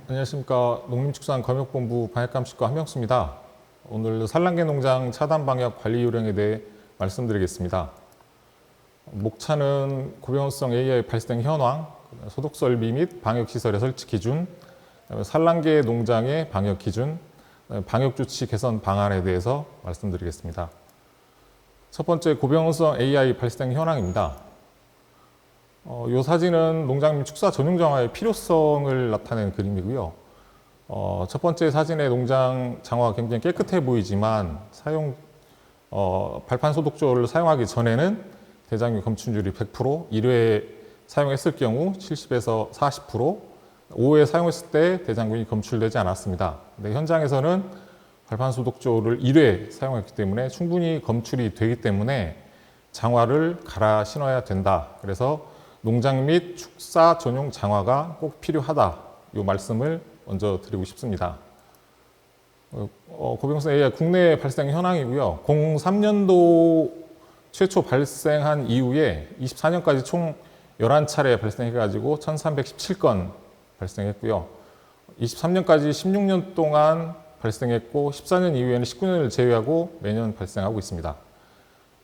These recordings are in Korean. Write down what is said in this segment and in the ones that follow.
안녕하십니까. 농림축산검역본부 방역감식과 한명수입니다. 오늘 산란계 농장 차단 방역 관리 요령에 대해 말씀드리겠습니다. 목차는 고병원성 AI 발생 현황, 소독 설비 및 방역시설의 설치 기준, 산란계 농장의 방역 기준, 방역조치 개선 방안에 대해서 말씀드리겠습니다. 첫 번째, 고병원성 AI 발생 현황입니다. 이 사진은 농장 및 축사 전용 장화의 필요성을 나타내는 그림이고요. 첫 번째 사진의 농장 장화가 굉장히 깨끗해 보이지만 발판 소독조를 사용하기 전에는 대장균 검출률이 100%, 1회 사용했을 경우 70에서 40%, 5회 사용했을 때 대장균이 검출되지 않았습니다. 근데 현장에서는 발판 소독조를 1회 사용했기 때문에 충분히 검출이 되기 때문에 장화를 갈아 신어야 된다. 그래서 농장 및 축사 전용 장화가 꼭 필요하다. 이 말씀을 먼저 드리고 싶습니다. 고병원성 AI 국내 발생 현황이고요. 03년도 최초 발생한 이후에 24년까지 총 11차례 발생해가지고 1317건 발생했고요. 23년까지 16년 동안 발생했고 14년 이후에는 19년을 제외하고 매년 발생하고 있습니다.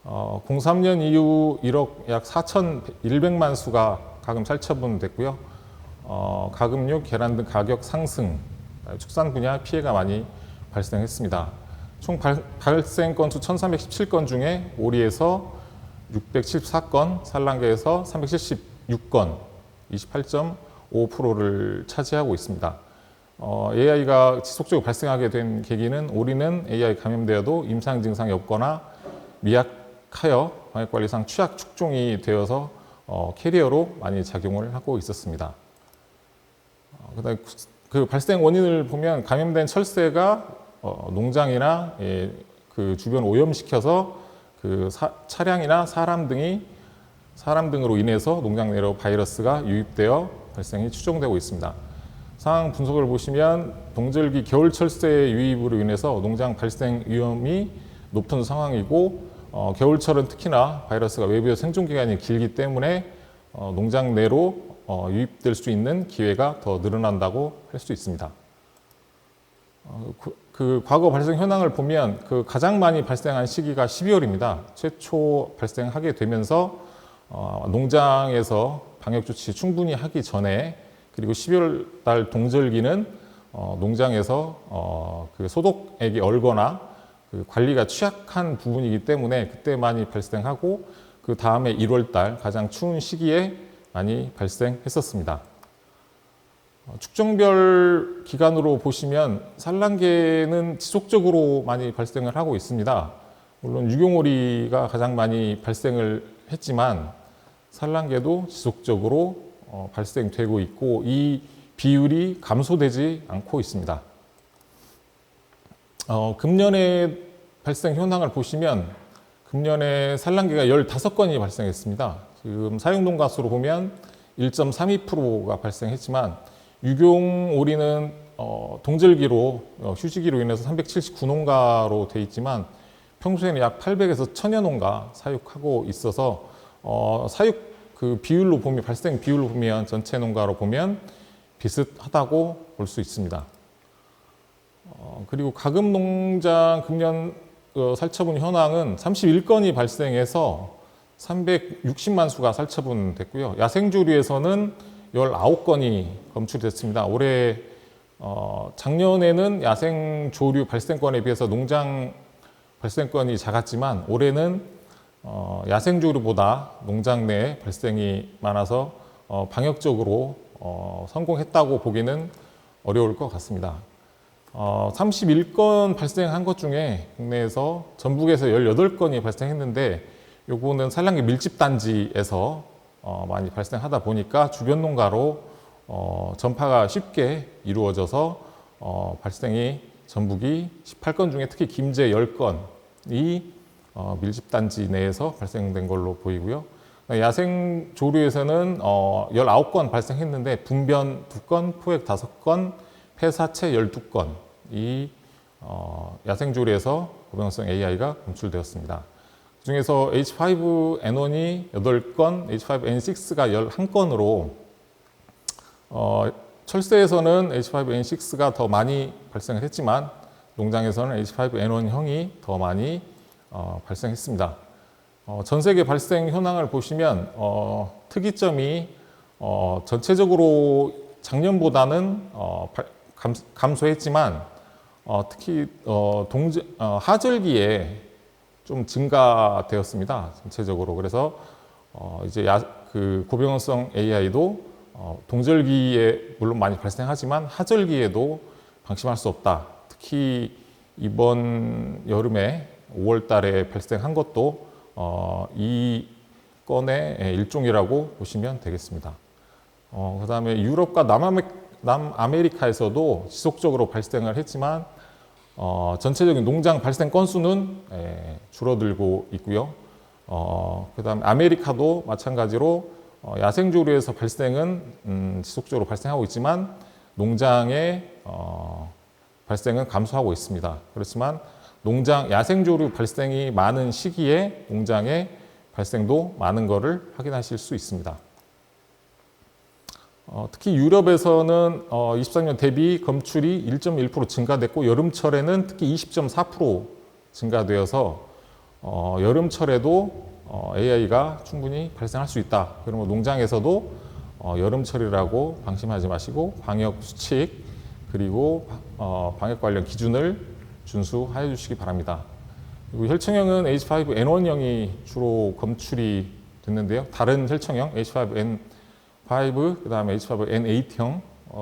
03년 이후 1억 약 4,100만 수가 가금 살처분됐고요. 가금육, 계란 등 가격 상승, 축산 분야 피해가 많이 발생했습니다. 총 발생 건수 1,317건 중에 오리에서 674건, 산란계에서 376건, 28.5%를 차지하고 있습니다. AI가 지속적으로 발생하게 된 계기는 오리는 AI 감염되어도 임상 증상이 없거나 미약하여 방역관리상 취약 축종이 되어서 캐리어로 많이 작용을 하고 있었습니다. 그다음에 그 발생 원인을 보면 감염된 철새가 농장이나 그 주변 오염시켜서 그 차량이나 사람 등으로 인해서 농장 내로 바이러스가 유입되어 발생이 추정되고 있습니다. 상황 분석을 보시면 동절기 겨울 철새 유입으로 인해서 농장 발생 위험이 높은 상황이고 겨울철은 특히나 바이러스가 외부의 생존 기간이 길기 때문에 농장 내로 유입될 수 있는 기회가 더 늘어난다고 할 수 있습니다. 그 과거 발생 현황을 보면 그 가장 많이 발생한 시기가 12월입니다. 최초 발생하게 되면서 농장에서 방역 조치 충분히 하기 전에 그리고 12월 달 동절기는 농장에서 그 소독액이 얼거나 그 관리가 취약한 부분이기 때문에 그때 많이 발생하고 그 다음에 1월 달 가장 추운 시기에 많이 발생했었습니다. 축정별 기간으로 보시면 산란계는 지속적으로 많이 발생을 하고 있습니다. 물론 유경오리가 가장 많이 발생을 했지만 산란계도 지속적으로 발생되고 있고 이 비율이 감소되지 않고 있습니다. 금년의 발생 현황을 보시면 금년에 산란계가 15건이 발생했습니다. 지금 사용농가 수로 보면 1.32%가 발생했지만 유경오리는 동절기로 휴지기로 인해서 379농가로 돼 있지만 평소에는 약 800에서 1000여 농가 사육하고 있어서 사육 그 비율로 보면 발생 비율로 보면 전체 농가로 보면 비슷하다고 볼 수 있습니다. 그리고 가금 농장 금년 살처분 현황은 31건이 발생해서 360만 수가 살처분됐고요. 야생조류에서는 19건이 검출됐습니다. 올해 작년에는 야생조류 발생건에 비해서 농장 발생건이 작았지만 올해는 야생조류보다 농장 내 발생이 많아서 방역적으로 성공했다고 보기는 어려울 것 같습니다. 31건 발생한 것 중에 국내에서 전북에서 18건이 발생했는데 요거는 산란계 밀집단지에서 많이 발생하다 보니까 주변 농가로 전파가 쉽게 이루어져서 발생이 전북이 18건 중에 특히 김제 10건이 밀집단지 내에서 발생된 걸로 보이고요. 야생 조류에서는 19건 발생했는데 분변 2건, 포획 5건, 폐사체 12건이 야생조류에서 고병원성 AI가 검출되었습니다. 그중에서 H5N1이 8건, H5N6가 11건으로 철새에서는 H5N6가 더 많이 발생을 했지만 농장에서는 H5N1형이 더 많이 발생했습니다. 전 세계 발생 현황을 보시면 특이점이 전체적으로 작년보다는 감소했지만 특히 하절기에 좀 증가되었습니다. 전체적으로. 그래서 이제 그 고병원성 AI도 동절기에 물론 많이 발생하지만 하절기에도 방심할 수 없다. 특히 이번 여름에 5월 달에 발생한 것도 이 건의 일종이라고 보시면 되겠습니다. 그 다음에 유럽과 남아메리카에서도 지속적으로 발생을 했지만 전체적인 농장 발생 건수는 줄어들고 있고요. 그 다음에 아메리카도 마찬가지로 야생조류에서 발생은 지속적으로 발생하고 있지만 농장의 발생은 감소하고 있습니다. 그렇지만 야생조류 발생이 많은 시기에 농장의 발생도 많은 것을 확인하실 수 있습니다. 특히 유럽에서는 23년 대비 검출이 1.1% 증가됐고 여름철에는 특히 20.4% 증가되어서 여름철에도 AI가 충분히 발생할 수 있다. 그러면 농장에서도 여름철이라고 방심하지 마시고 방역 수칙 그리고 방역 관련 기준을 준수하여 주시기 바랍니다. 그리고 혈청형은 H5N1형이 주로 검출이 됐는데요. 다른 혈청형 H5N5, 그 다음에 H5N8형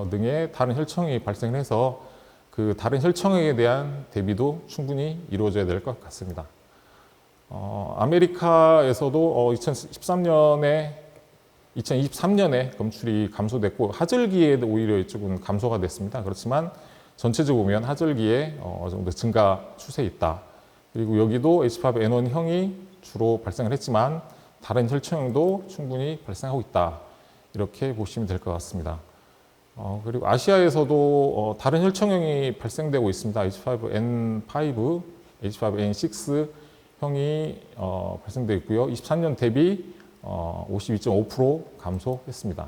등의 다른 혈청이 발생해서 그 다른 혈청형에 대한 대비도 충분히 이루어져야 될 것 같습니다. 아메리카에서도 2023년에 검출이 감소됐고 하절기에도 오히려 이쪽은 감소가 됐습니다. 그렇지만 전체적으로 보면 하절기에 어느 정도 증가 추세에 있다. 그리고 여기도 H5N1형이 주로 발생을 했지만 다른 혈청형도 충분히 발생하고 있다. 이렇게 보시면 될 것 같습니다. 그리고 아시아에서도 다른 혈청형이 발생되고 있습니다. H5N5, H5N6 형이 발생되어 있고요. 23년 대비 52.5% 감소했습니다.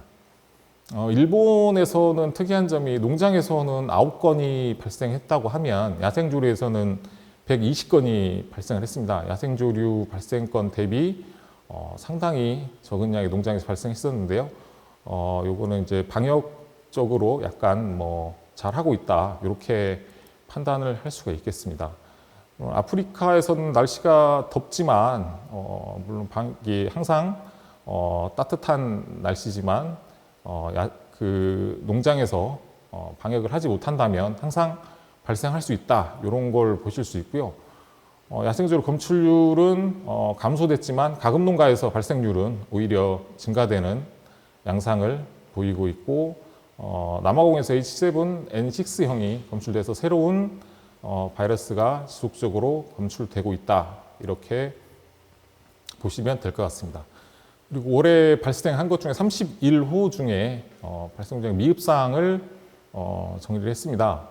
일본에서는 특이한 점이 농장에서는 9건이 발생했다고 하면 야생조류에서는 120건이 발생을 했습니다. 야생조류 발생건 대비 상당히 적은 양의 농장에서 발생했었는데요. 요거는 이제 방역적으로 약간 잘하고 있다. 이렇게 판단을 할 수가 있겠습니다. 아프리카에서는 날씨가 덥지만 물론 항상 따뜻한 날씨지만 그 농장에서 방역을 하지 못한다면 항상 발생할 수 있다. 이런 걸 보실 수 있고요. 야생조류 검출률은 감소됐지만 가금농가에서 발생률은 오히려 증가되는 양상을 보이고 있고 남아공에서 H7N6형이 검출돼서 새로운 바이러스가 지속적으로 검출되고 있다. 이렇게 보시면 될 것 같습니다. 그리고 올해 발생한 것 중에 31호 중에 발생된 미흡사항을 정리를 했습니다.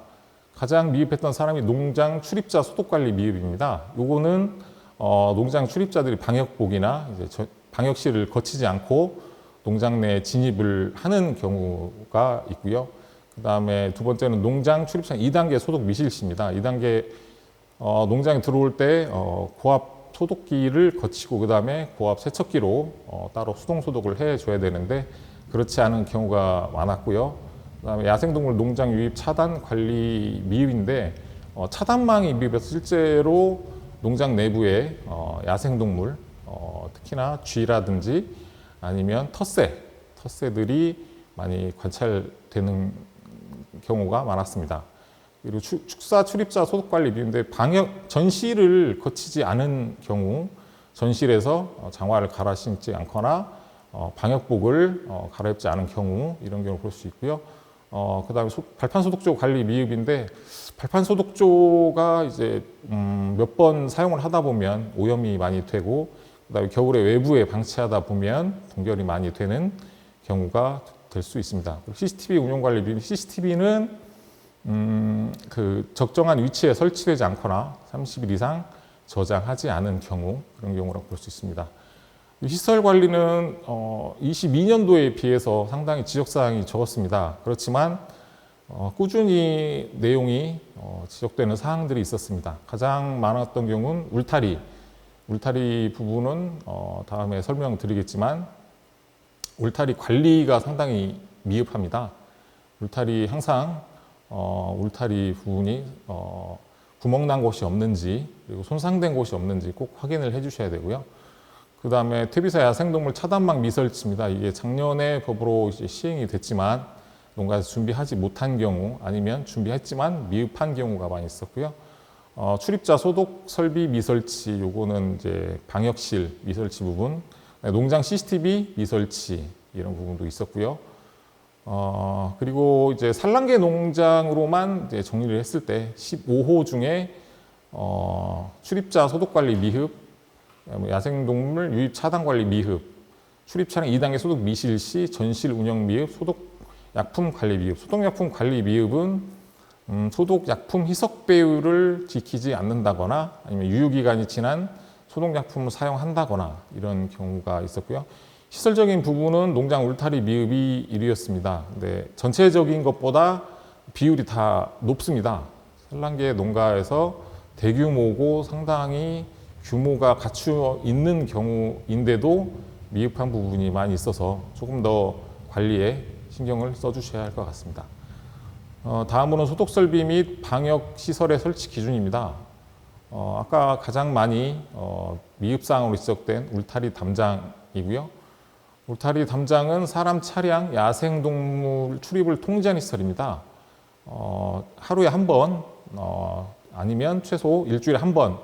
가장 미흡했던 사람이 농장 출입자 소독관리 미흡입니다. 요거는 농장 출입자들이 방역복이나 이제 방역실을 거치지 않고 농장 내 진입을 하는 경우가 있고요. 그 다음에 두 번째는 농장 출입자 2단계 소독 미실시입니다. 2단계 농장에 들어올 때 고압 소독기를 거치고 그 다음에 고압 세척기로 따로 수동 소독을 해줘야 되는데 그렇지 않은 경우가 많았고요. 그 다음에 야생동물 농장 유입 차단 관리 미흡인데 차단망이 미흡해서 실제로 농장 내부에 야생동물 특히나 쥐라든지 아니면 텃새들이 많이 관찰되는 경우가 많았습니다. 그리고 축사 출입자 소독 관리 미흡인데 전실을 거치지 않은 경우 전실에서 장화를 갈아 신지 않거나 방역복을 갈아입지 않은 경우 이런 경우를 볼 수 있고요. 그 다음에 발판 소독조 관리 미흡인데 발판 소독조가 이제 몇 번 사용을 하다 보면 오염이 많이 되고 그 다음에 겨울에 외부에 방치하다 보면 동결이 많이 되는 경우가 될 수 있습니다. CCTV 운영 관리 미흡, CCTV는 그 적정한 위치에 설치되지 않거나 30일 이상 저장하지 않은 경우 그런 경우라고 볼 수 있습니다. 시설 관리는 22년도에 비해서 상당히 지적사항이 적었습니다. 그렇지만 꾸준히 내용이 지적되는 사항들이 있었습니다. 가장 많았던 경우는 울타리 부분은 다음에 설명드리겠지만 울타리 관리가 상당히 미흡합니다. 울타리 항상 울타리 부분이 구멍난 곳이 없는지 그리고 손상된 곳이 없는지 꼭 확인을 해주셔야 되고요. 그 다음에 퇴비사 야생동물 차단막 미설치입니다. 이게 작년에 법으로 이제 시행이 됐지만 농가에서 준비하지 못한 경우 아니면 준비했지만 미흡한 경우가 많이 있었고요. 출입자 소독 설비 미설치, 요거는 이제 방역실 미설치 부분, 농장 CCTV 미설치 이런 부분도 있었고요. 그리고 이제 산란계 농장으로만 이제 정리를 했을 때 15호 중에 출입자 소독 관리 미흡, 야생동물 유입 차단 관리 미흡, 출입 차량 2단계 소독 미실 시 전실 운영 미흡, 소독 약품 관리 미흡. 소독약품 관리 미흡은 소독약품 희석 배율을 지키지 않는다거나 아니면 유효기간이 지난 소독약품을 사용한다거나 이런 경우가 있었고요. 시설적인 부분은 농장 울타리 미흡이 1위였습니다. 근데 전체적인 것보다 비율이 다 높습니다. 산란계 농가에서 대규모고 상당히 규모가 갖추어 있는 경우인데도 미흡한 부분이 많이 있어서 조금 더 관리에 신경을 써주셔야 할 것 같습니다. 다음으로는 소독설비 및 방역시설의 설치 기준입니다. 아까 가장 많이 미흡사항으로 지적된 울타리 담장이고요. 울타리 담장은 사람, 차량, 야생동물 출입을 통제하는 시설입니다. 하루에 한 번, 아니면 최소 일주일에 한 번,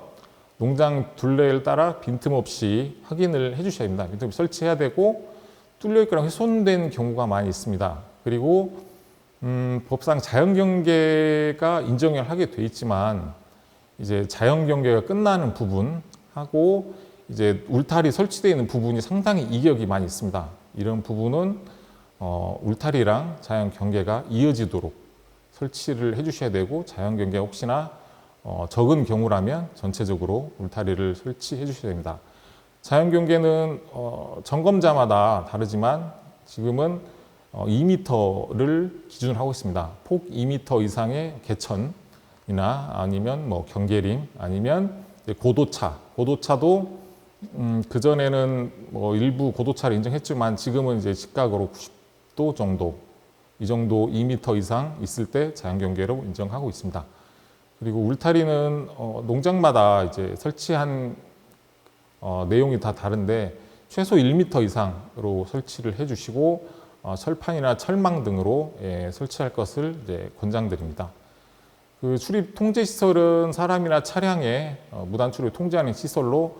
농장 둘레를 따라 빈틈없이 확인을 해주셔야 됩니다. 빈틈없이 설치해야 되고, 뚫려있거나 훼손된 경우가 많이 있습니다. 그리고 법상 자연경계가 인정을 하게 돼 있지만 이제 자연경계가 끝나는 부분하고 이제 울타리 설치되어 있는 부분이 상당히 이격이 많이 있습니다. 이런 부분은 울타리랑 자연경계가 이어지도록 설치를 해주셔야 되고, 자연경계가 혹시나 적은 경우라면 전체적으로 울타리를 설치해 주셔야 됩니다. 자연경계는 점검자마다 다르지만 지금은 2m를 기준으로 하고 있습니다. 폭 2m 이상의 개천이나 아니면 뭐 경계림 아니면 고도차도 그전에는 뭐 일부 고도차를 인정했지만 지금은 이제 직각으로 90도 정도, 이 정도 2m 이상 있을 때 자연경계로 인정하고 있습니다. 그리고 울타리는 농장마다 이제 설치한 내용이 다 다른데 최소 1m 이상으로 설치를 해주시고 철판이나 철망 등으로 설치할 것을 이제 권장드립니다. 그 출입 통제 시설은 사람이나 차량의 무단 출입을 통제하는 시설로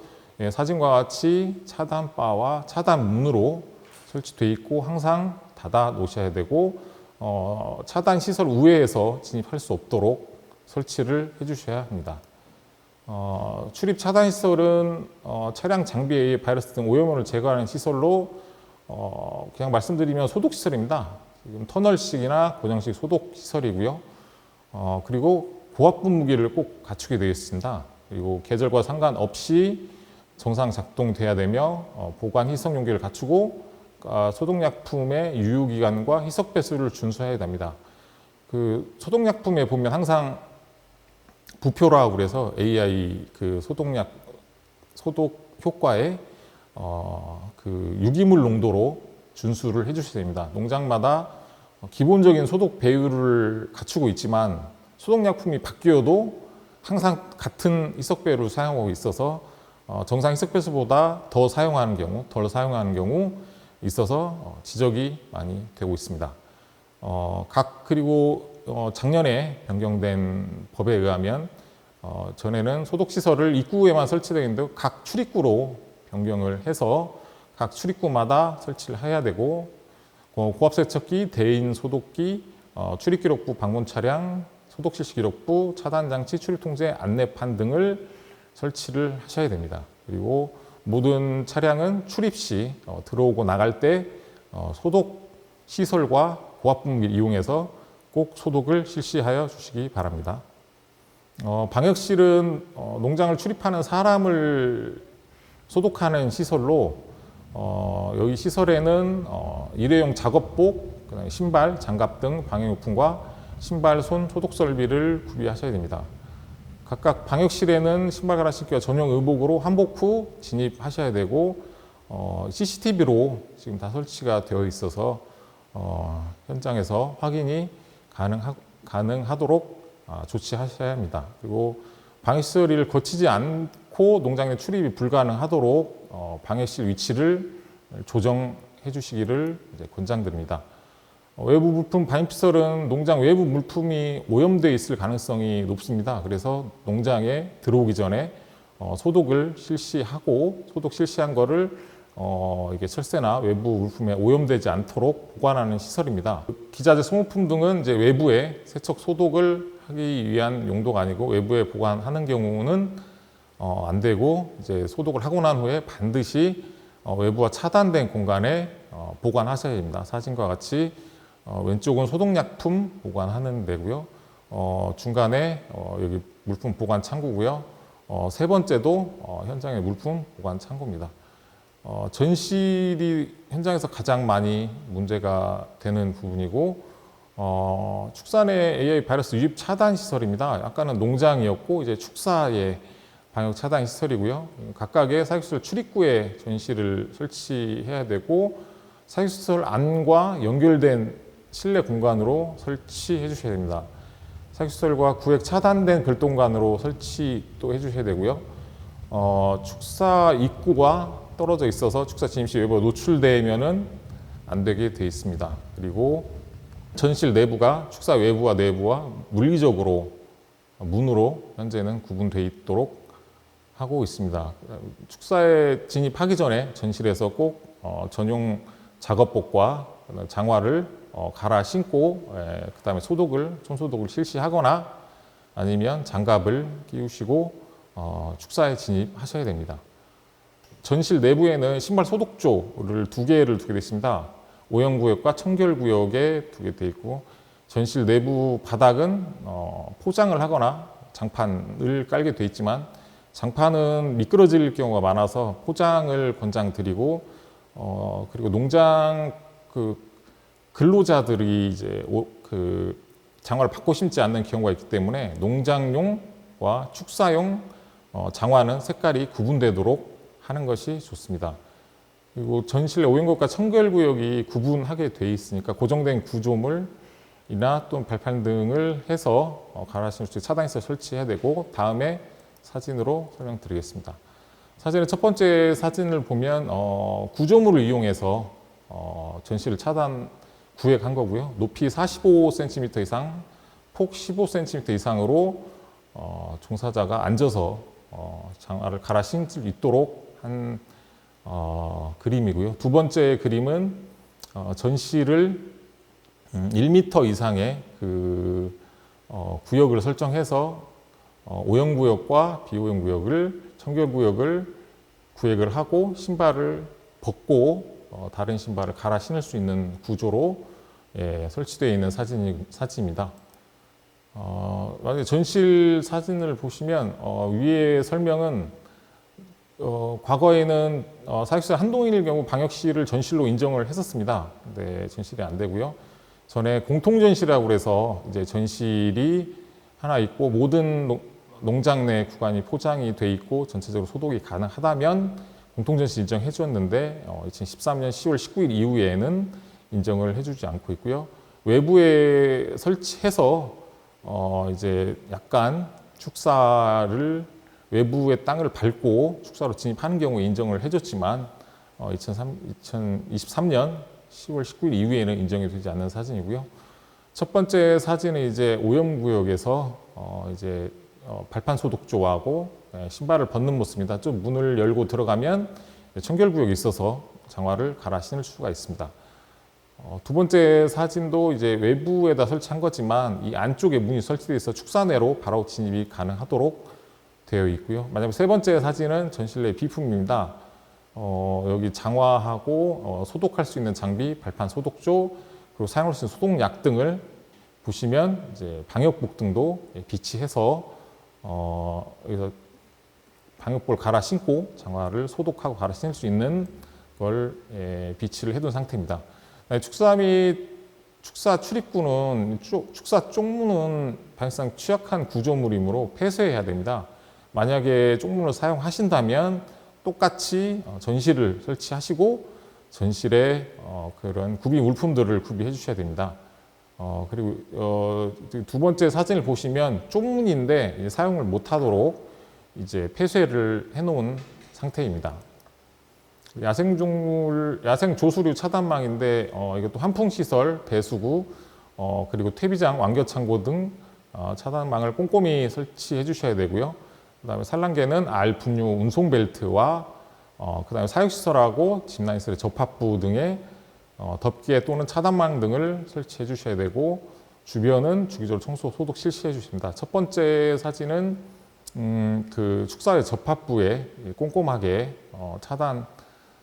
사진과 같이 차단바와 차단문으로 설치되어 있고 항상 닫아 놓으셔야 되고 차단 시설 우회해서 진입할 수 없도록 설치를 해주셔야 합니다. 출입 차단 시설은 차량 장비에 의해 바이러스 등 오염물을 제거하는 시설로 그냥 말씀드리면 소독 시설입니다. 지금 터널식이나 고정식 소독 시설이고요. 그리고 고압 분무기를 꼭 갖추게 되어 있습니다. 그리고 계절과 상관없이 정상 작동돼야 되며 보관 희석 용기를 갖추고 소독약품의 유효기간과 희석 배수를 준수해야 됩니다. 그 소독약품에 보면 항상 부표라고 그래서 AI 그 소독 효과에 그 유기물 농도로 준수를 해주셔야 됩니다. 농장마다 기본적인 소독 배율을 갖추고 있지만 소독약품이 바뀌어도 항상 같은 희석 배율을 사용하고 있어서 정상 희석 배수보다 덜 사용하는 경우 있어서 지적이 많이 되고 있습니다. 그리고 작년에 변경된 법에 의하면 전에는 소독시설을 입구에만 설치되어 있는데 각 출입구로 변경을 해서 각 출입구마다 설치를 해야 되고 고압세척기, 대인 소독기, 출입기록부, 방문 차량, 소독실시 기록부, 차단장치, 출입통제 안내판 등을 설치를 하셔야 됩니다. 그리고 모든 차량은 출입 시 들어오고 나갈 때 소독 시설과 고압 분무기를 이용해서 꼭 소독을 실시하여 주시기 바랍니다. 방역실은 농장을 출입하는 사람을 소독하는 시설로 여기 시설에는 일회용 작업복, 그다음에 신발, 장갑 등 방역용품과 신발, 손 소독 설비를 구비하셔야 됩니다. 각각 방역실에는 신발 갈아 신기와 전용 의복으로 한복 후 진입하셔야 되고 CCTV로 지금 다 설치가 되어 있어서 현장에서 확인이 가능하도록 조치하셔야 합니다. 그리고 방역시설을 거치지 않고 농장에 출입이 불가능하도록 방역실 위치를 조정해 주시기를 권장드립니다. 외부 물품 반입시설은 농장 외부 물품이 오염되어 있을 가능성이 높습니다. 그래서 농장에 들어오기 전에 소독을 실시하고 소독 실시한 거를 이게 철새나 외부 물품에 오염되지 않도록 보관하는 시설입니다. 기자재 소모품 등은 이제 외부에 세척 소독을 하기 위한 용도가 아니고 외부에 보관하는 경우는 안 되고 이제 소독을 하고 난 후에 반드시 외부와 차단된 공간에 보관하셔야 됩니다. 사진과 같이 왼쪽은 소독약품 보관하는 데고요. 중간에 여기 물품 보관 창구고요. 세 번째도 현장의 물품 보관 창구입니다. 전실이 현장에서 가장 많이 문제가 되는 부분이고 축산의 AI 바이러스 유입 차단 시설입니다. 아까는 농장이었고 이제 축사의 방역 차단 시설이고요. 각각의 사육시설 출입구에 전실을 설치해야 되고 사육시설 안과 연결된 실내 공간으로 설치해 주셔야 됩니다. 사육시설과 구획 차단된 별도공간으로 설치도 해주셔야 되고요. 축사 입구가 떨어져 있어서 축사 진입 시 외부로 노출되면은 안 되게 되어 있습니다. 그리고 전실 내부가 축사 외부와 내부와 물리적으로 문으로 현재는 구분되어 있도록 하고 있습니다. 축사에 진입하기 전에 전실에서 꼭 전용 작업복과 장화를 갈아 신고 그다음에 소독을 손소독을 실시하거나 아니면 장갑을 끼우시고 축사에 진입하셔야 됩니다. 전실 내부에는 신발 소독조를 2개를 두게 되어 있습니다. 오염구역과 청결구역에 두게 되어 있고 전실 내부 바닥은 포장을 하거나 장판을 깔게 되어 있지만 장판은 미끄러질 경우가 많아서 포장을 권장드리고 그리고 농장 근로자들이 이제 장화를 받고 심지 않는 경우가 있기 때문에 농장용과 축사용 장화는 색깔이 구분되도록 하는 것이 좋습니다. 그리고 전실 오염구역과 청결구역이 구분하게 돼 있으니까 고정된 구조물이나 또는 발판 등을 해서 갈아 신을 수 있게 차단해서 설치해야 되고 다음에 사진으로 설명드리겠습니다. 사진의 첫 번째 사진을 보면 구조물을 이용해서 전실을 차단 구획한 거고요. 높이 45cm 이상, 폭 15cm 이상으로 종사자가 앉아서 장화를 갈아 신을 수 있도록 한 그림이고요. 두 번째 그림은 전실을 1m 이상의 구역을 설정해서 오염구역과 비오염구역을 청결구역을 구획을 하고 신발을 벗고 다른 신발을 갈아 신을 수 있는 구조로 설치되어 있는 사진입니다. 만약에 전실 사진을 보시면 위에 설명은 과거에는 사육시설 한동일의 경우 방역실을 전실로 인정을 했었습니다. 근데 전실이 안 되고요. 전에 공통전실이라고 해서 이제 전실이 하나 있고 모든 농장 내 구간이 포장이 돼 있고 전체적으로 소독이 가능하다면 공통전실 인정해 주었는데 2013년 10월 19일 이후에는 인정을 해주지 않고 있고요. 외부에 설치해서 이제 약간 축사를 외부의 땅을 밟고 축사로 진입하는 경우에 인정을 해줬지만 2023년 10월 19일 이후에는 인정이 되지 않는 사진이고요. 첫 번째 사진은 이제 오염구역에서 이제 발판 소독조하고 신발을 벗는 모습입니다. 좀 문을 열고 들어가면 청결구역이 있어서 장화를 갈아 신을 수가 있습니다. 두 번째 사진도 이제 외부에다 설치한 거지만 이 안쪽에 문이 설치되어 있어 축사내로 바로 진입이 가능하도록 되어 있고요. 만약 세 번째 사진은 전실 내 비품입니다. 여기 장화하고 소독할 수 있는 장비, 발판 소독조, 그리고 사용할 수 있는 소독약 등을 보시면 이제 방역복 등도 비치해서 여기서 방역복을 갈아 신고 장화를 소독하고 갈아 신을 수 있는 걸 비치를 해둔 상태입니다. 축사 및 축사 출입구는 축사 쪽문은 방역상 취약한 구조물이므로 폐쇄해야 됩니다. 만약에 쪽문을 사용하신다면 똑같이 전실을 설치하시고 전실에 그런 구비 물품들을 구비해 주셔야 됩니다. 그리고 두 번째 사진을 보시면 쪽문인데 사용을 못하도록 이제 폐쇄를 해놓은 상태입니다. 야생 조수류 차단망인데 이것도 환풍시설, 배수구, 그리고 퇴비장, 완교창고 등 차단망을 꼼꼼히 설치해 주셔야 되고요. 그다음에 산란계는 알 분유 운송 벨트와 그다음에 사육시설하고 집란시설의 접합부 등의 덮개 또는 차단망 등을 설치해 주셔야 되고 주변은 주기적으로 청소, 소독 실시해 주십니다. 첫 번째 사진은 그 축사의 접합부에 꼼꼼하게 차단을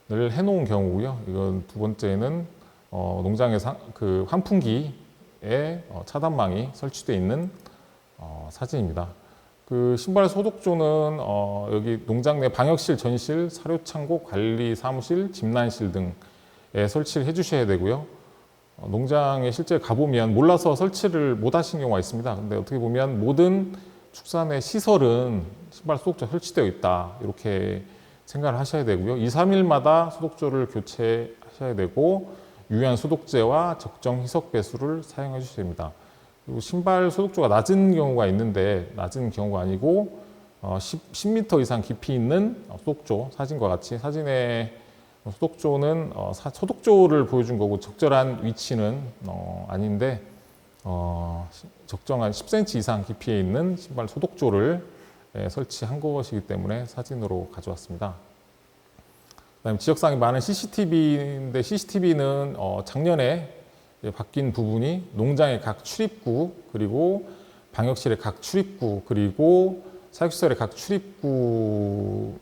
해놓은 경우고요. 이건 두 번째는 농장의 그 환풍기에 차단망이 설치되어 있는 사진입니다. 그 신발 소독조는 여기 농장 내 방역실, 전실, 사료창고, 관리 사무실, 집란실 등에 설치를 해주셔야 되고요. 농장에 실제 가보면 몰라서 설치를 못 하신 경우가 있습니다. 근데 어떻게 보면 모든 축산의 시설은 신발 소독조 설치되어 있다, 이렇게 생각을 하셔야 되고요. 2, 3일마다 소독조를 교체하셔야 되고 유효한 소독제와 적정 희석 배수를 사용해 주셔야 됩니다. 그리고 신발 소독조가 낮은 경우가 있는데 낮은 경우가 아니고 10m 이상 깊이 있는 소독조, 사진과 같이 사진의 소독조는 소독조를 보여준 거고 적절한 위치는 아닌데 적정한 10cm 이상 깊이에 있는 신발 소독조를 설치한 것이기 때문에 사진으로 가져왔습니다. 그다음에 지역상에 많은 CCTV인데 CCTV는 작년에 바뀐 부분이 농장의 각 출입구, 그리고 방역실의 각 출입구, 그리고 사육시설의 각 출입구로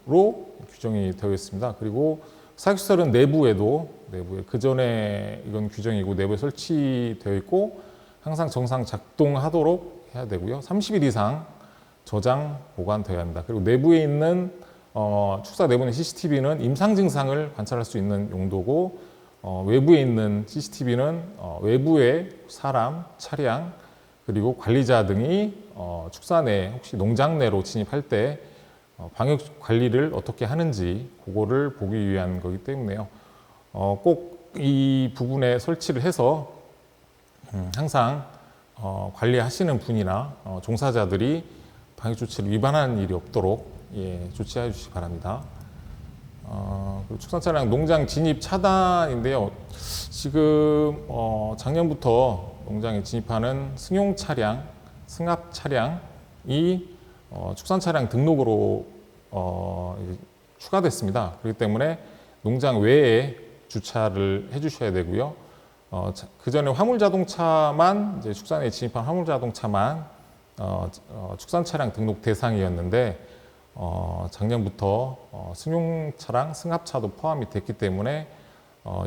규정이 되어 있습니다. 그리고 사육시설은 내부에 그 전에 이건 규정이고 내부에 설치되어 있고 항상 정상 작동하도록 해야 되고요. 30일 이상 저장 보관되어야 합니다. 그리고 내부에 있는 축사 내부의 CCTV는 임상 증상을 관찰할 수 있는 용도고 외부에 있는 CCTV는 외부의 사람, 차량, 그리고 관리자 등이 축사 내 혹시 농장 내로 진입할 때 방역 관리를 어떻게 하는지 그거를 보기 위한 거기 때문에요. 꼭 이 부분에 설치를 해서 항상 관리하시는 분이나 종사자들이 방역 조치를 위반하는 일이 없도록 조치해 주시기 바랍니다. 축산 차량 농장 진입 차단인데요. 지금 작년부터 농장에 진입하는 승용 차량, 승합 차량이 축산 차량 등록으로 추가됐습니다. 그렇기 때문에 농장 외에 주차를 해주셔야 되고요. 그 전에 화물 자동차만 이제 축산에 진입한 화물 자동차만 축산 차량 등록 대상이었는데 작년부터 승용 차량, 승합차도 포함이 됐기 때문에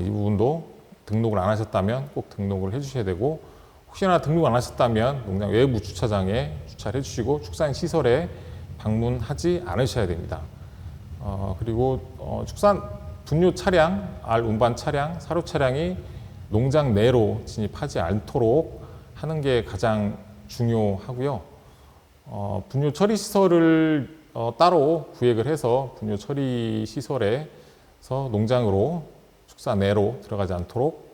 이 부분도 등록을 안 하셨다면 꼭 등록을 해주셔야 되고 혹시나 등록 안 하셨다면 농장 외부 주차장에 주차를 해주시고 축산 시설에 방문하지 않으셔야 됩니다. 그리고 축산 분유 차량, 알 운반 차량, 사료 차량이 농장 내로 진입하지 않도록 하는 게 가장 중요하고요. 분유 처리 시설을 따로 구획을 해서 분유 처리 시설에서 농장으로 축사 내로 들어가지 않도록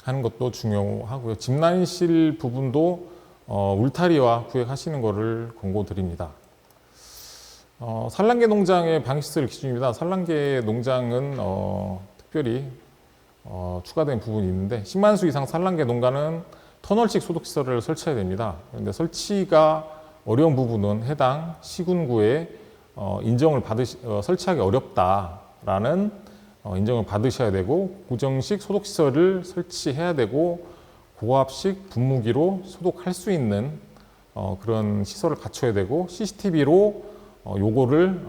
하는 것도 중요하고요. 집란실 부분도 울타리와 구획하시는 것을 권고드립니다. 산란계 농장의 방역시설 기준입니다. 산란계 농장은 특별히 추가된 부분이 있는데 10만 수 이상 산란계 농가는 터널식 소독시설을 설치해야 됩니다. 그런데 설치가 어려운 부분은 해당 시군구에 인정을 설치하기 어렵다라는 인정을 받으셔야 되고 고정식 소독시설을 설치해야 되고 고압식 분무기로 소독할 수 있는 그런 시설을 갖춰야 되고 CCTV로 요거를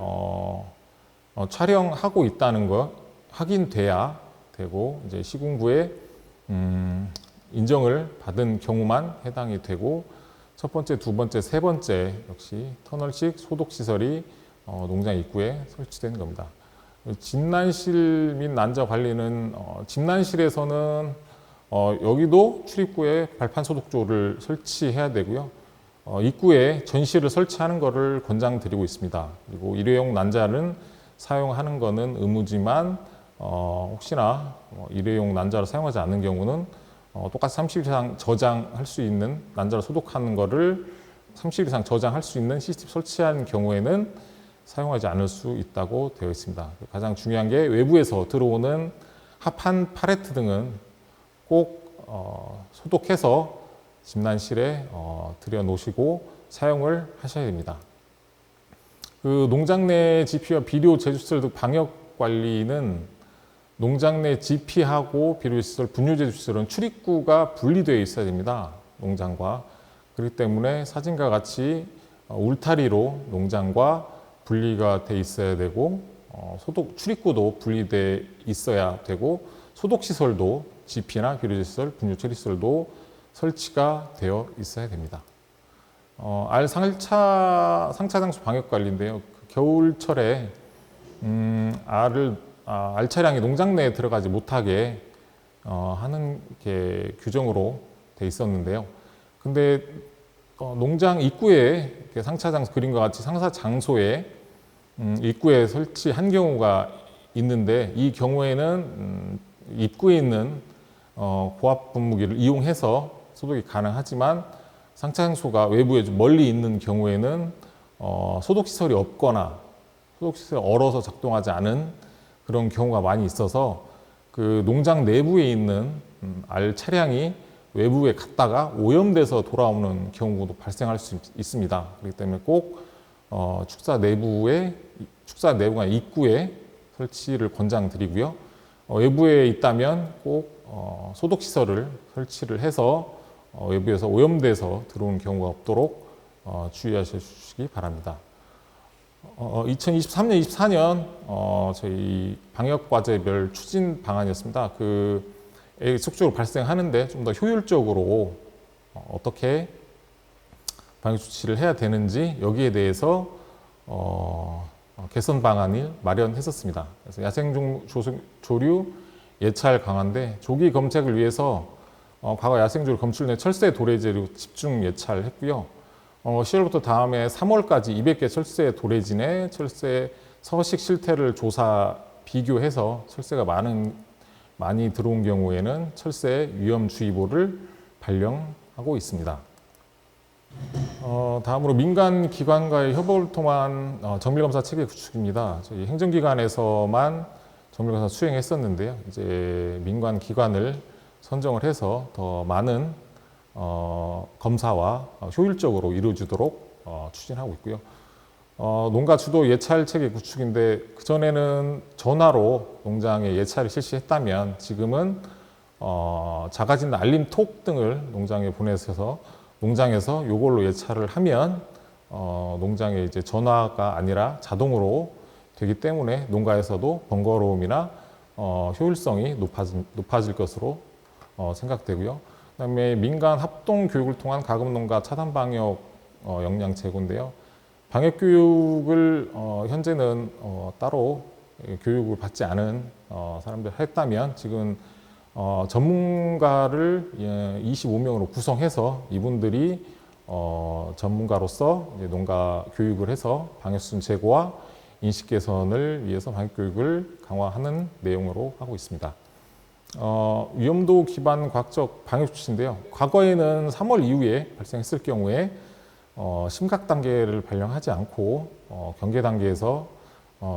촬영하고 있다는 거 확인돼야 되고 이제 시군구에 인정을 받은 경우만 해당이 되고 첫 번째, 두 번째, 세 번째 역시 터널식 소독 시설이 농장 입구에 설치되는 겁니다. 진난실 및 난자 관리는 진난실에서는 여기도 출입구에 발판 소독조를 설치해야 되고요. 입구에 전시를 설치하는 것을 권장드리고 있습니다. 그리고 일회용 난자는 사용하는 것은 의무지만 혹시나 일회용 난자를 사용하지 않는 경우는 똑같이 30일 이상 저장할 수 있는 난자를 소독하는 것을 30일 이상 저장할 수 있는 CCTV 설치한 경우에는 사용하지 않을 수 있다고 되어 있습니다. 가장 중요한 게 외부에서 들어오는 합판 팔레트 등은 꼭 소독해서 진난실에 들여 놓으시고 사용을 하셔야 됩니다. 그 농장 내 지피와 비료 제조시설 등 방역 관리는 농장 내 지피하고 비료 시설, 분유 제조시설은 출입구가 분리되어 있어야 됩니다. 농장과. 그렇기 때문에 사진과 같이 울타리로 농장과 분리가 돼 있어야 되고 소독 출입구도 분리돼 있어야 되고 소독 시설도 지피나 비료 제조시설, 분유 처리 시설도 설치가 되어 있어야 됩니다. 알 상차 장소 방역 관리인데요. 겨울철에 알 차량이 농장 내에 들어가지 못하게 하는 게 규정으로 돼 있었는데요. 근데 농장 입구에 상차 장소 그림과 같이 상사 장소에 입구에 설치한 경우가 있는데 이 경우에는 입구에 있는 고압 분무기를 이용해서 소독이 가능하지만 상차 장소가 외부에 좀 멀리 있는 경우에는 소독 시설이 없거나 소독 시설이 얼어서 작동하지 않은 그런 경우가 많이 있어서 그 농장 내부에 있는 알 차량이 외부에 갔다가 오염돼서 돌아오는 경우도 발생할 수 있습니다. 그렇기 때문에 꼭 축사 내부가 입구에 설치를 권장드리고요. 외부에 있다면 꼭 소독 시설을 설치를 해서 외부에서 오염돼서 들어오는 경우가 없도록 주의하시기 바랍니다. 2023년, 24년 저희 방역과제별 추진 방안이었습니다. 속적으로 발생하는데 좀 더 효율적으로 어떻게 방역 조치를 해야 되는지 여기에 대해서 개선 방안을 마련했었습니다. 그래서 야생 조류 예찰 강화인데 조기 검색을 위해서 과거 야생조류 검출된 철새 도래지로 집중 예찰했고요. 10월부터 다음해 3월까지 200개 철새 도래지내 철새 서식 실태를 조사 비교해서 철새가 많이 들어온 경우에는 철새 위험주의보를 발령하고 있습니다. 다음으로 민간 기관과의 협업을 통한 정밀검사 체계 구축입니다. 저희 행정기관에서만 정밀검사 수행했었는데요. 이제 민간 기관을 선정을 해서 더 많은 검사와 효율적으로 이루어지도록 추진하고 있고요. 농가 주도 예찰 체계 구축인데 그전에는 전화로 농장에 예찰을 실시했다면 지금은 작아진 알림톡 등을 농장에 보내서 농장에서 이걸로 예찰을 하면 농장에 이제 전화가 아니라 자동으로 되기 때문에 농가에서도 번거로움이나 효율성이 높아질 것으로 생각되고요. 그다음에 민간 합동 교육을 통한 가금 농가 차단 방역 역량 제고인데요. 방역 교육을 현재는 따로 교육을 받지 않은 사람들 했다면 지금 전문가를 25명으로 구성해서 이분들이 전문가로서 이제 농가 교육을 해서 방역수준 제고와 인식 개선을 위해서 방역 교육을 강화하는 내용으로 하고 있습니다. 위험도 기반 과학적 방역 조치인데요. 과거에는 3월 이후에 발생했을 경우에 심각 단계를 발령하지 않고 경계 단계에서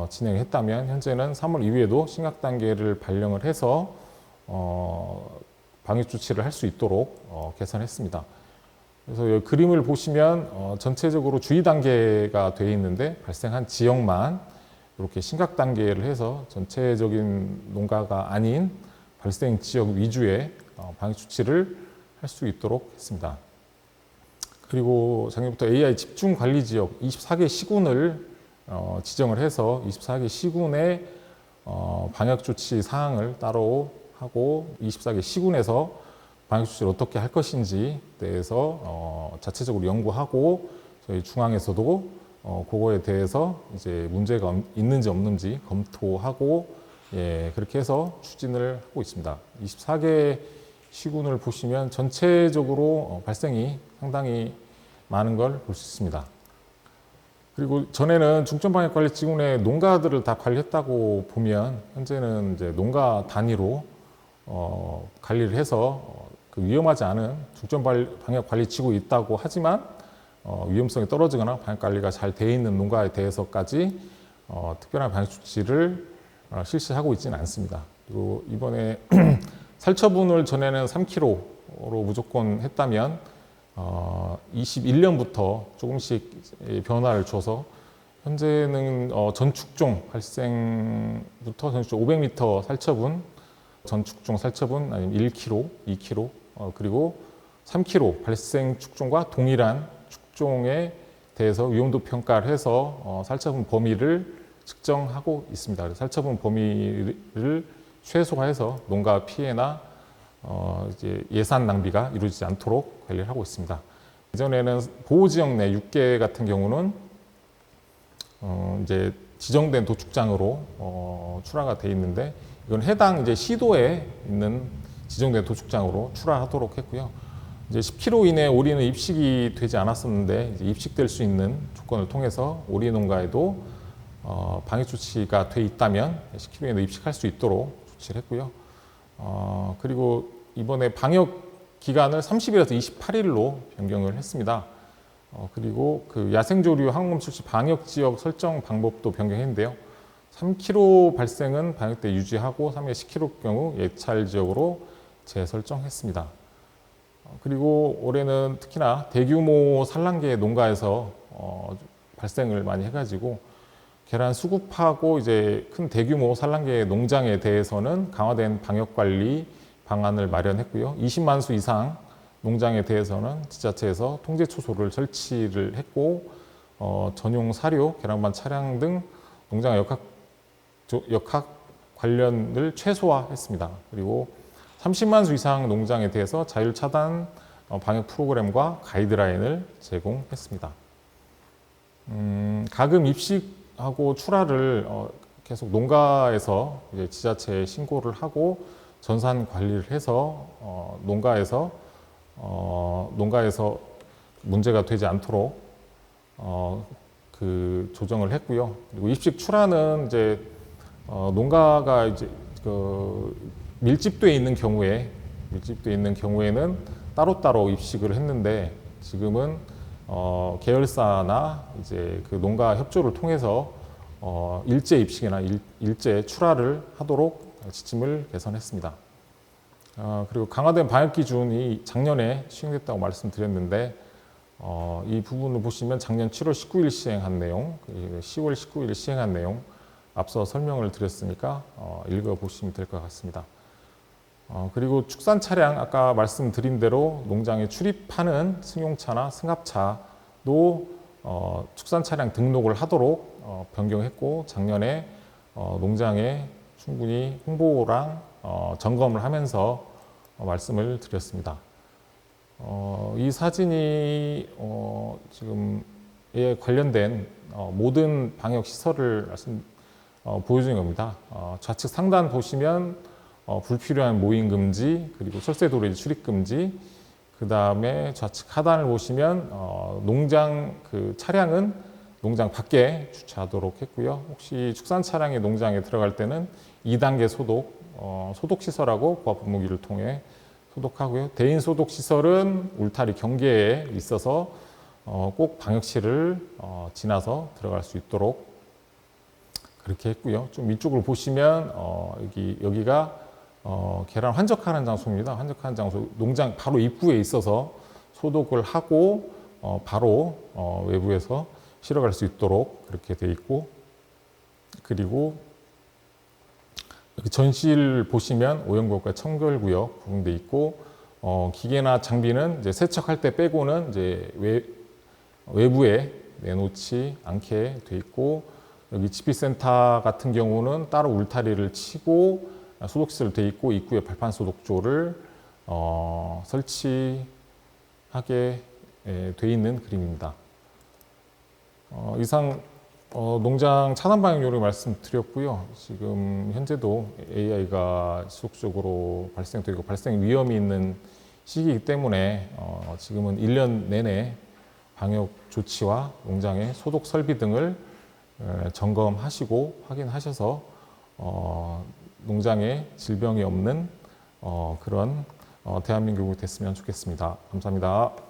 진행했다면 현재는 3월 이후에도 심각 단계를 발령을 해서 방역 조치를 할 수 있도록 개선했습니다. 그래서 그림을 보시면 전체적으로 주의 단계가 되어 있는데 발생한 지역만 이렇게 심각 단계를 해서 전체적인 농가가 아닌 발생 지역 위주의 방역 조치를 할 수 있도록 했습니다. 그리고 작년부터 AI 집중 관리 지역 24개 시군을 지정을 해서 24개 시군의 방역 조치 사항을 따로 하고 24개 시군에서 방역 조치를 어떻게 할 것인지 대해서 자체적으로 연구하고 저희 중앙에서도 그거에 대해서 이제 문제가 있는지 없는지 검토하고 예, 그렇게 해서 추진을 하고 있습니다. 24개 시군을 보시면 전체적으로 발생이 상당히 많은 걸 볼 수 있습니다. 그리고 전에는 중점방역관리지구내 농가들을 다 관리했다고 보면 현재는 이제 농가 단위로 관리를 해서 그 위험하지 않은 중점방역관리지구 있다고 하지만 위험성이 떨어지거나 방역관리가 잘 돼 있는 농가에 대해서까지 특별한 방역 조치를 실시하고 있지는 않습니다. 그리고 이번에 살처분을 전에는 3kg로 무조건 했다면 21년부터 조금씩 변화를 줘서 현재는 전축종 발생부터 전축종 500m 살처분, 전축종 살처분 아니면 1kg, 2kg 그리고 3kg 발생 축종과 동일한 축종에 대해서 위험도 평가를 해서 살처분 범위를 측정하고 있습니다. 그래서 살처분 범위를 최소화해서 농가 피해나 이제 예산 낭비가 이루어지지 않도록 관리를 하고 있습니다. 이전에는 보호지역 내 6개 같은 경우는 이제 지정된 도축장으로 출하가 돼 있는데 이건 해당 이제 시도에 있는 지정된 도축장으로 출하하도록 했고요. 이제 10km 이내 오리는 입식이 되지 않았었는데 이제 입식될 수 있는 조건을 통해서 오리 농가에도 방역 조치가 돼 있다면 10km 이내 입식할 수 있도록 조치를 했고요. 그리고 이번에 방역 기간을 30일에서 28일로 변경을 했습니다. 그리고 그 야생조류 항공 출시 방역 지역 설정 방법도 변경했는데요. 3km 발생은 방역대 유지하고 3에 10km 경우 예찰 지역으로 재설정했습니다. 그리고 올해는 특히나 대규모 산란계 농가에서 발생을 많이 해가지고 계란 수급하고 이제 큰 대규모 산란계 농장에 대해서는 강화된 방역 관리 방안을 마련했고요. 20만 수 이상 농장에 대해서는 지자체에서 통제 초소를 설치를 했고 전용 사료, 계란반 차량 등 농장 역학 관련을 최소화했습니다. 그리고 30만 수 이상 농장에 대해서 자율 차단 방역 프로그램과 가이드라인을 제공했습니다. 가금 입식하고 출하를 계속 농가에서 이제 지자체에 신고를 하고 전산 관리를 해서 농가에서 문제가 되지 않도록 그 조정을 했고요. 그리고 입식 출하는 이제 농가가 이제 그 밀집돼 있는 경우에는 따로따로 입식을 했는데 지금은 계열사나 이제 그 농가 협조를 통해서 일제 입식이나 일제 출하를 하도록 지침을 개선했습니다. 그리고 강화된 방역 기준이 작년에 시행됐다고 말씀드렸는데 이 부분을 보시면 작년 7월 19일 시행한 내용, 10월 19일 시행한 내용 앞서 설명을 드렸으니까 읽어보시면 될 것 같습니다. 그리고 축산 차량 아까 말씀드린 대로 농장에 출입하는 승용차나 승합차도 축산 차량 등록을 하도록 변경했고 작년에 농장에 충분히 홍보랑 점검을 하면서 말씀을 드렸습니다. 이 사진이 지금 에 관련된 모든 방역 시설을 보여주는 겁니다. 좌측 상단 보시면 불필요한 모임 금지, 그리고 철새도로 출입 금지, 그 다음에 좌측 하단을 보시면 농장 그 차량은 농장 밖에 주차하도록 했고요. 혹시 축산 차량이 농장에 들어갈 때는 2단계 소독, 소독 시설하고 고압 분무기를 통해 소독하고요. 대인 소독 시설은 울타리 경계에 있어서 꼭 방역실을 지나서 들어갈 수 있도록 그렇게 했고요. 좀 이쪽을 보시면 여기가 계란 환적하는 장소입니다. 환적하는 장소, 농장 바로 입구에 있어서 소독을 하고 바로 외부에서 실어갈 수 있도록 그렇게 돼 있고, 그리고 전실 보시면 오염구역과 청결구역 구분돼 있고, 기계나 장비는 이제 세척할 때 빼고는 이제 외부에 내놓지 않게 돼 있고, 여기 지피센터 같은 경우는 따로 울타리를 치고 소독시설 돼 있고 입구에 발판 소독조를 설치하게 돼 있는 그림입니다. 이상 농장 차단 방역 요령 말씀드렸고요. 지금 현재도 AI가 지속적으로 발생되고 발생 위험이 있는 시기이기 때문에 지금은 1년 내내 방역 조치와 농장의 소독 설비 등을 점검하시고 확인하셔서 농장에 질병이 없는 그런 대한민국이 됐으면 좋겠습니다. 감사합니다.